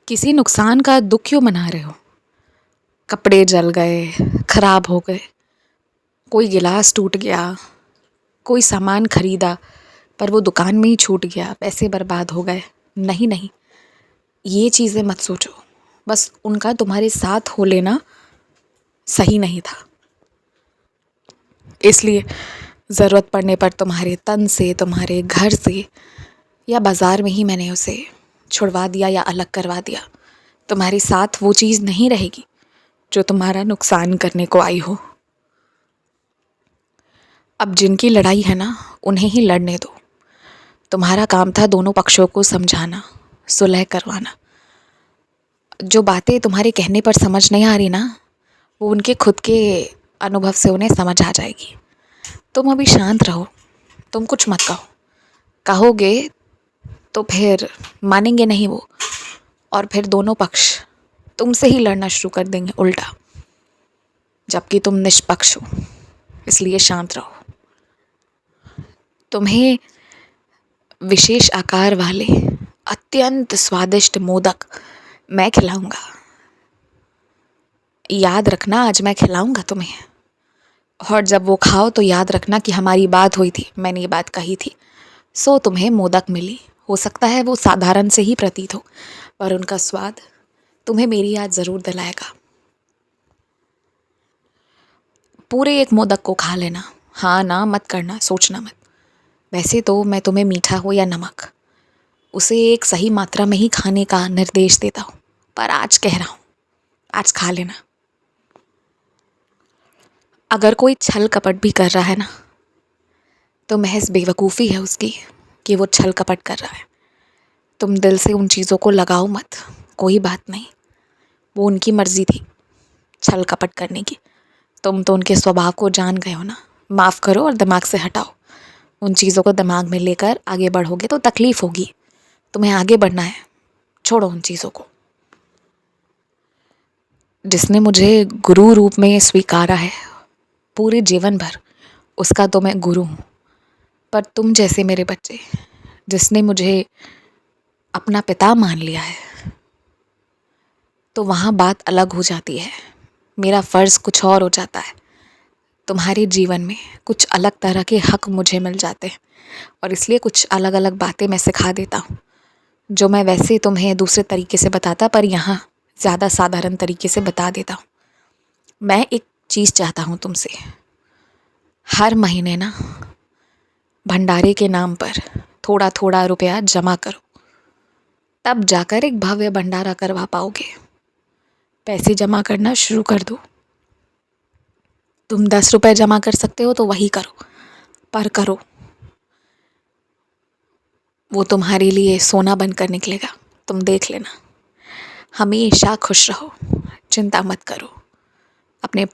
किसी नुकसान का दुःख क्यों मना रहे हो? कपड़े जल गए, खराब हो गए, कोई गिलास टूट गया, कोई सामान खरीदा पर वो दुकान में ही छूट गया, पैसे बर्बाद हो गए। नहीं नहीं, ये चीज़ें मत सोचो। बस उनका तुम्हारे साथ हो लेना सही नहीं था, इसलिए ज़रूरत पड़ने पर तुम्हारे तन से, तुम्हारे घर से या बाज़ार में ही मैंने उसे छुड़वा दिया या अलग करवा दिया। तुम्हारे साथ वो चीज़ नहीं रहेगी जो तुम्हारा नुकसान करने को आई हो। अब जिनकी लड़ाई है ना, उन्हें ही लड़ने दो। तुम्हारा काम था दोनों पक्षों को समझाना, सुलह करवाना। जो बातें तुम्हारे कहने पर समझ नहीं आ रही ना, वो उनके खुद के अनुभव से उन्हें समझ आ जाएगी। तुम अभी शांत रहो, तुम कुछ मत कहो। कहोगे तो फिर मानेंगे नहीं वो, और फिर दोनों पक्ष तुमसे ही लड़ना शुरू कर देंगे उल्टा, जबकि तुम निष्पक्ष हो। इसलिए शांत रहो। तुम्हें विशेष आकार वाले अत्यंत स्वादिष्ट मोदक मैं खिलाऊंगा। याद रखना, आज मैं खिलाऊंगा तुम्हें, और जब वो खाओ तो याद रखना कि हमारी बात हुई थी, मैंने ये बात कही थी। सो तुम्हें मोदक मिली। हो सकता है वो साधारण से ही प्रतीत हो, पर उनका स्वाद तुम्हें मेरी याद ज़रूर दिलाएगा। पूरे एक मोदक को खा लेना, हाँ ना मत करना, सोचना मत। वैसे तो मैं तुम्हें मीठा हो या नमक, उसे एक सही मात्रा में ही खाने का निर्देश देता हूँ, पर आज कह रहा हूँ, आज खा लेना। अगर कोई छल कपट भी कर रहा है ना, तो महज बेवकूफ़ी है उसकी कि वो छल कपट कर रहा है। तुम दिल से उन चीज़ों को लगाओ मत, कोई बात नहीं, वो उनकी मर्ज़ी थी छल कपट करने की। तुम तो उनके स्वभाव को जान गए हो ना। माफ़ करो और दिमाग से हटाओ। उन चीज़ों को दिमाग में लेकर आगे बढ़ोगे तो तकलीफ़ होगी। तुम्हें आगे बढ़ना है, छोड़ो उन चीज़ों को। जिसने मुझे गुरु रूप में स्वीकारा है पूरे जीवन भर, उसका तो मैं गुरु हूँ। पर तुम जैसे मेरे बच्चे, जिसने मुझे अपना पिता मान लिया है, तो वहाँ बात अलग हो जाती है। मेरा फ़र्ज़ कुछ और हो जाता है। तुम्हारे जीवन में कुछ अलग तरह के हक मुझे मिल जाते हैं, और इसलिए कुछ अलग अलग बातें मैं सिखा देता हूँ, जो मैं वैसे तुम्हें दूसरे तरीके से बताता, पर यहाँ ज़्यादा साधारण तरीके से बता देता हूँ। मैं एक चीज़ चाहता हूँ तुमसे, हर महीने ना भंडारे के नाम पर थोड़ा थोड़ा रुपया जमा करो, तब जाकर एक भव्य भंडारा करवा पाओगे। पैसे जमा करना शुरू कर दो। तुम 10 रुपये जमा कर सकते हो तो वही करो, पर करो। वो तुम्हारे लिए सोना बनकर निकलेगा, तुम देख लेना। हमेशा खुश रहो, चिंता मत करो। अपने